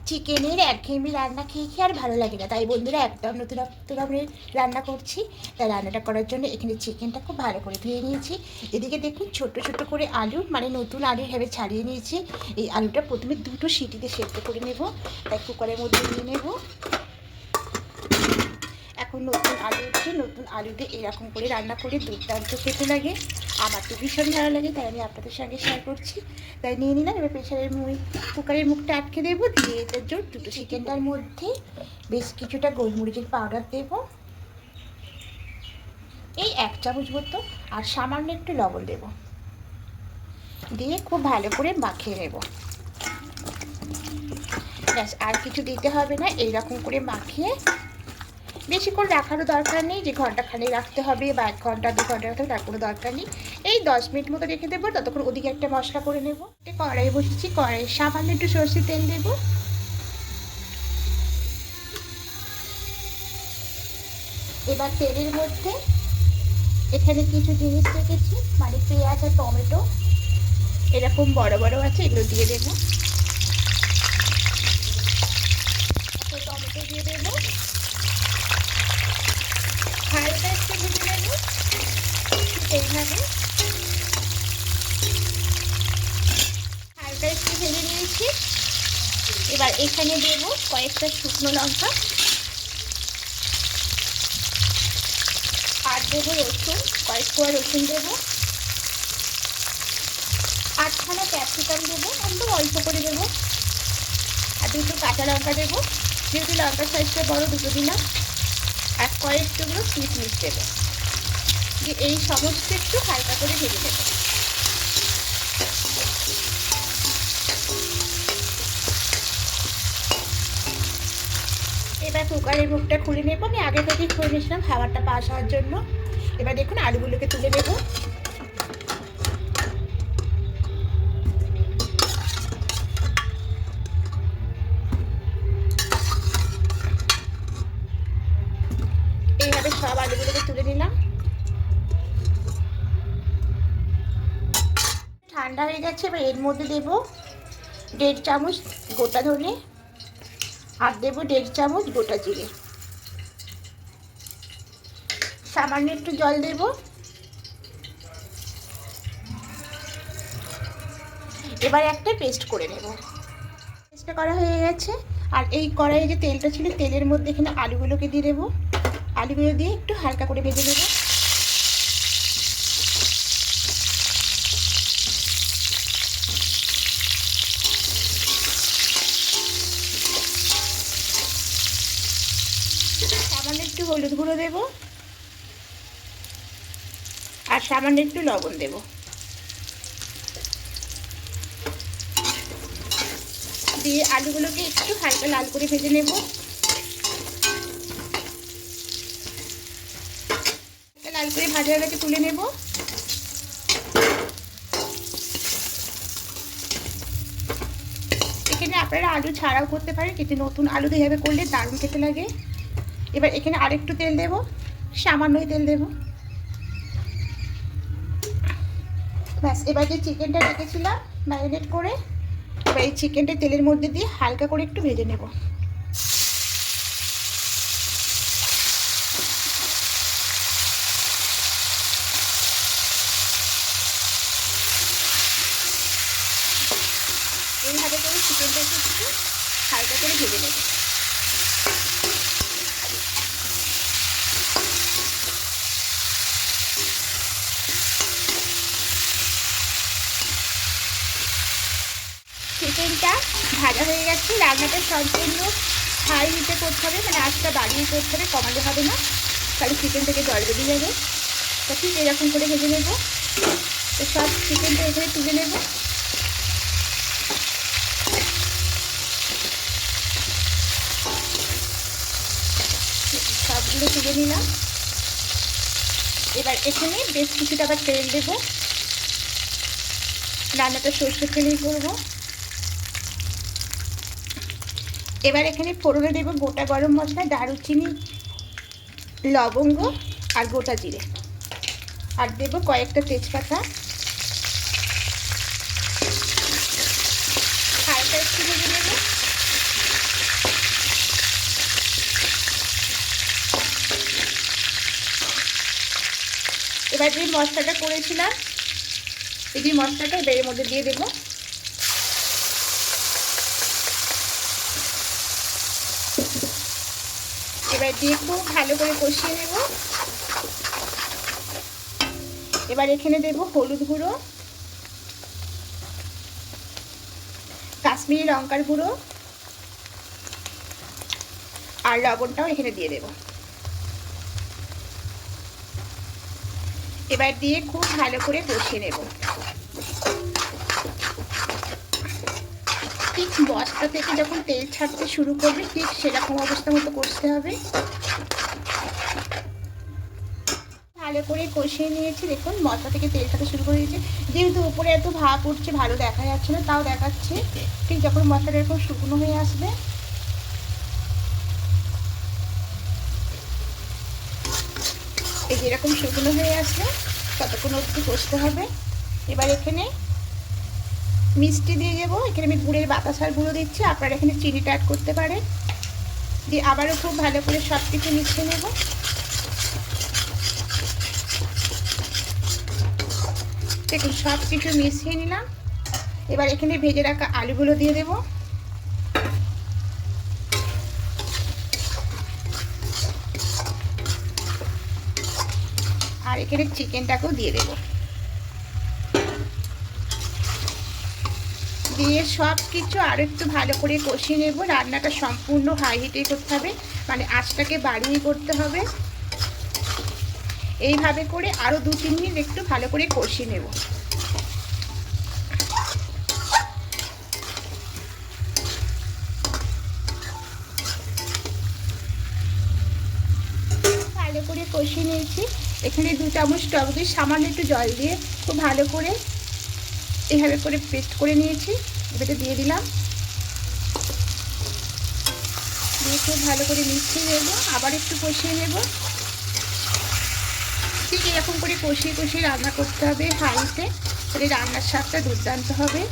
চিকেনের একঘেয়েমি রান্না খেয়ে খেয়ে আর ভালো লাগে না, তাই বন্ধুরা একদম নতুন আমি রান্না করছি। তাই রান্নাটা করার জন্য এখানে চিকেনটা খুব ভালো করে ধুয়ে নিয়েছি। এদিকে দেখুন ছোট ছোট করে আলু, মানে নতুন আলু ভেবে ছাড়িয়ে নিয়েছি। এই আলুটা প্রথমে দুটো সিটিতে সেদ্ধ করে নেব, তাই কুকারের মধ্যে নিয়ে নেব। এখন নতুন আলু উঠছে, নতুন আলুতে এরকম করে রান্না করে দুর্দান্ত খেতে লাগে। আমার তো ভীষণ ভালো লাগে, তাই আমি আপনাদের সঙ্গে শেয়ার করছি। তাই নিয়ে নিলাম। এবার কুকারের মুখটা আটকে দেবো, দিয়ে এটার জন্য দুটো চিকেনটার মধ্যে বেশ কিছুটা গোলমরিচের পাউডার দেব, এই 1 চামচ মতো, আর সামান্য একটু লবণ দেব, দিয়ে খুব ভালো করে মাখিয়ে নেব। ব্যাস, আর কিছু দিতে হবে না। এইরকম করে মাখিয়ে বেশিক্ষণ রাখারও দরকার নেই, যে ঘন্টাখানেক রাখতে হবে বা 1 ঘন্টা 2 ঘন্টা রাখতে হবে তার কোনো দরকার নেই। এই 10 মিনিট মতো রেখে দেবো। ততক্ষণ ওদিকে একটা মশলা করে নেব। কড়াই বসেছি, কড়াইয়ে সামান্য একটু সরষের তেল দেবো। এবার তেলের মধ্যে এখানে কিছু জিনিস রেখেছি, মানে পেঁয়াজ আর টমেটো এরকম বড় বড় আছে, এগুলো দিয়ে দেবো। টমেটো দিয়ে দেবো, হালকা একটু ভেজে নেব এইভাবে। হালকা একটু ভেজে নিয়েছি। এবার এখানে দেব কয়েকটা শুকনো লঙ্কা, আর দেবো রসুন, কয়েক কোয়া রসুন দেবো, 8খানা ক্যাপসিকাম দেবো, একদম অল্প করে দেবো, আর 2টো কাঁচা লঙ্কা দেবো, যেহেতু লঙ্কার সাইজটা বড় 2টো দিলাম, আর কয়েক টুকরো কিশমিশ দেবো। যে এই সমস্ত একটু হালকা করে ভেজে দেবো। এবার কুকারের মুখটা খুলে নেবো। আমি আগে থেকেই খুলে নিয়েছিলাম খাবারটা পাস হওয়ার জন্য। এবার দেখুন আলুগুলোকে তুলে নেব। এইভাবে সব আলুগুলোকে তুলে নিলাম। ঠান্ডা হয়ে গেছে। এবার এর মধ্যে দেবো 1.5 চামচ গোটা ধনে, আর দেবো 1.5 চামচ গোটা জিরে, সামান্য একটু জল দেব। এবার একটা পেস্ট করে নেব। পেস্টটা করা হয়ে গেছে। আর এই কড়াইয়ে যে তেলটা ছিল, তেলের মধ্যে এখানে আলুগুলোকে দিয়ে দেবো। আলুগুলো দিয়ে একটু হালকা করে ভেজে নেব। সামান্য একটু হলুদ গুঁড়ো দেবো, আর সামান্য একটু লবণ দেব। দিয়ে আলুগুলোকে একটু হালকা লাল করে ভেজে নেব। লাল করে ভাজা হয়ে তুলে নেব। এখানে আপনারা আলু ছাড়াও করতে পারেন, কিন্তু নতুন আলু দিয়ে এভাবে করলে দারুণ খেতে লাগে। এবার এখানে আরেকটু তেল দেব, সামান্যই তেল দেব। ব্যাস, এবার যে চিকেনটা রেখেছিলাম ম্যারিনেট করে, এবার এই চিকেনটা তেলের মধ্যে দিয়ে হালকা করে একটু ভেজে নেব। এইভাবে করে চিকেনটাকে একটু হালকা করে ভেজে নেব। চিকেনটা ভাজা হয়ে গেছে। রান্নাটা সম্পূর্ণ হাই হিটে করতে হবে, মানে আঁচটা বাড়িয়ে করতে হবে, কমালে হবে না, তাহলে চিকেন থেকে জল বেরিয়ে যাবে। তো ঠিক এরকম করে ভেজে নেব। তো সব চিকেনটা এখানে তুলে নেব। সবগুলো তুলে নিলাম। এবার এখানে বেশ কিছুটা আবার তেল দেবো। রান্নাটা সরষের তেলেই করবো। এবার এখানে ফোড়নে দেবো গোটা গরম মশলা, দারুচিনি, লবঙ্গ আর গোটা জিরে, আর দেবো কয়েকটা তেজপাতা। হালকা একটু ভেজে নেব। এবার যে মশলাটা করেছিলাম এই যে মশলাটা এবার এর মধ্যে দিয়ে দেবো। এবার দিয়ে খুব ভালো করে কষিয়ে নেব। এবার এখানে দেব হলুদ গুঁড়ো, কাশ্মীরি লঙ্কার গুঁড়ো আর লবণটাও এখানে দিয়ে দেব। এবার দিয়ে খুব ভালো করে কষিয়ে নেব। ঠিক বস্তা থেকে যখন তেল ছাড়তে শুরু করবে ঠিক সেরকম অবস্থা মতো কষতে হবে। ভালো করে কষিয়ে নিয়েছি, দেখুন মশলা থেকে তেল ছাড়তে শুরু করে দিয়েছে। যেহেতু উপরে এত ভাপ উঠছে ভালো দেখা যাচ্ছে না, তাও দেখাচ্ছে। ঠিক যখন মশলাটা এরকম শুকনো হয়ে আসবে এই যেরকম শুকনো হয়ে আসবে ততক্ষণ একটু কষতে হবে। এবার এখানে মিষ্টি দিয়ে দেবো। এখানে আমি গুড়ের বাতাসার গুঁড়ো দিচ্ছি, আপনারা এখানে চিনিটা অ্যাড করতে পারেন। দিয়ে আবারও খুব ভালো করে সব কিছু মিশিয়ে নেব। দেখুন সব কিছু মিশিয়ে নিলাম। এবার এখানে ভেজে রাখা আলুগুলো দিয়ে দেব। আর এখানে চিকেনটাকেও দিয়ে দেব। দিয়ে সব কিছু আরও একটু ভালো করে কষিয়ে নেব। রান্নাটা সম্পূর্ণ হাই হিটেই করতে হবে, মানে আঁচটাকে বাড়িয়ে করতে হবে। এইভাবে করে আরও 2-3 মিনিট একটু ভালো করে কষিয়ে নেব। ভালো করে কষিয়ে নিয়েছি। এখানে 2 চামচ টক দই সামান্য একটু জল দিয়ে খুব ভালো করে এইভাবে করে পেস্ট করে নিয়েছি। এবারে দিয়ে দিলাম, দিয়ে খুব ভালো করে মিশিয়ে নেব। আবার একটু কষিয়ে নেব। ঠিক এরকম করে কষিয়ে কষিয়ে রান্না করতে হবে হাইতে, তাহলে রান্নার স্বাদটা দুর্দান্ত হবে।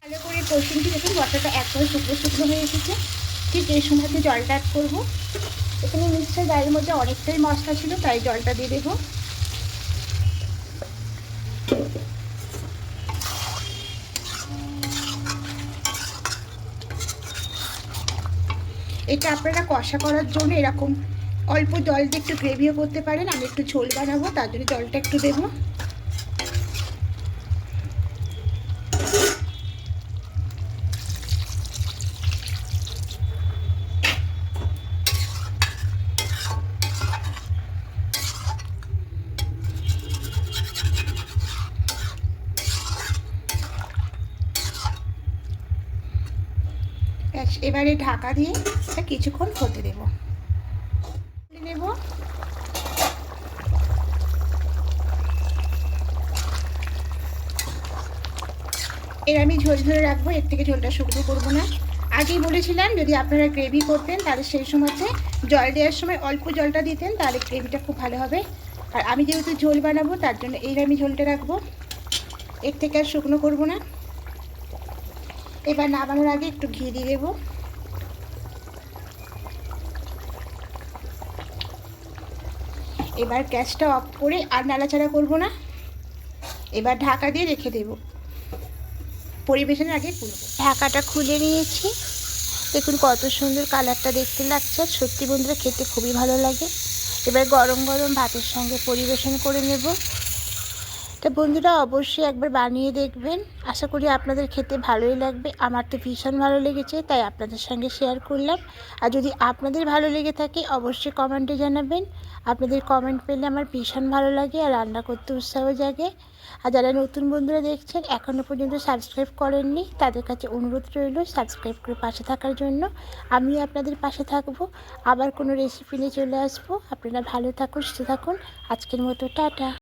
ভালো করে কষিয়ে নিচ্ছি। দেখুন মশলাটা একদম শুকনো শুকনো হয়ে এসেছে। ঠিক এই সময়তে জলটা অ্যাড করবো। এখানে নিশ্চয়ই গায়ের মধ্যে অনেকটাই মশলা ছিল, তাই জলটা দিয়ে দেবো। এটা আপনারা কষা করার জন্য এরকম অল্প জল দিয়ে একটু গ্রেভিও করতে পারেন। আমি একটু ঝোল বানাবো, তার জন্য জলটা একটু দেবো। এবারে ঢাকা দিয়ে কিছুক্ষণ হতে দেব। নেব এর আমি ঝোল ঝোলে রাখবো, এর থেকে ঝোলটা শুকনো করবো না। আগেই বলেছিলাম যদি আপনারা গ্রেভি করতেন তাহলে সেই সময়তে জল দেওয়ার সময় অল্প জলটা দিতেন, তাহলে গ্রেভিটা খুব ভালো হবে। আর আমি যেহেতু ঝোল বানাবো তার জন্য এই আমি ঝোলটা রাখবো, এর থেকে আর শুকনো করবো না। এবার নামানোর আগে একটু ঘি দিয়ে দেবো। এবার গ্যাসটা অফ করে আর নাড়াচাড়া করবো না। এবার ঢাকা দিয়ে রেখে দেব। পরিবেশনের আগে খুলব। ঢাকাটা খুলে নিয়েছি। দেখুন কত সুন্দর কালারটা দেখতে লাগছে। সত্যি বন্ধুরা খেতে খুবই ভালো লাগে। এবার গরম গরম ভাতের সঙ্গে পরিবেশন করে নেব। তা বন্ধুরা অবশ্যই একবার বানিয়ে দেখবেন। আশা করি আপনাদের খেতে ভালোই লাগবে। আমার তো ভীষণ ভালো লেগেছে, তাই আপনাদের সঙ্গে শেয়ার করলাম। আর যদি আপনাদের ভালো লেগে থাকে অবশ্যই কমেন্টে জানাবেন। আপনাদের কমেন্ট পেলে আমার ভীষণ ভালো লাগে আর রান্না করতে উৎসাহ জাগে। আর যারা নতুন বন্ধুরা দেখছেন এখনও পর্যন্ত সাবস্ক্রাইব করেননি তাদের কাছে অনুরোধ রইল সাবস্ক্রাইব করে পাশে থাকার জন্য। আমিও আপনাদের পাশে থাকবো। আবার কোনো রেসিপি নিয়ে চলে আসবো। আপনারা ভালো থাকুন, সুস্থ থাকুন। আজকের মতো টাটা।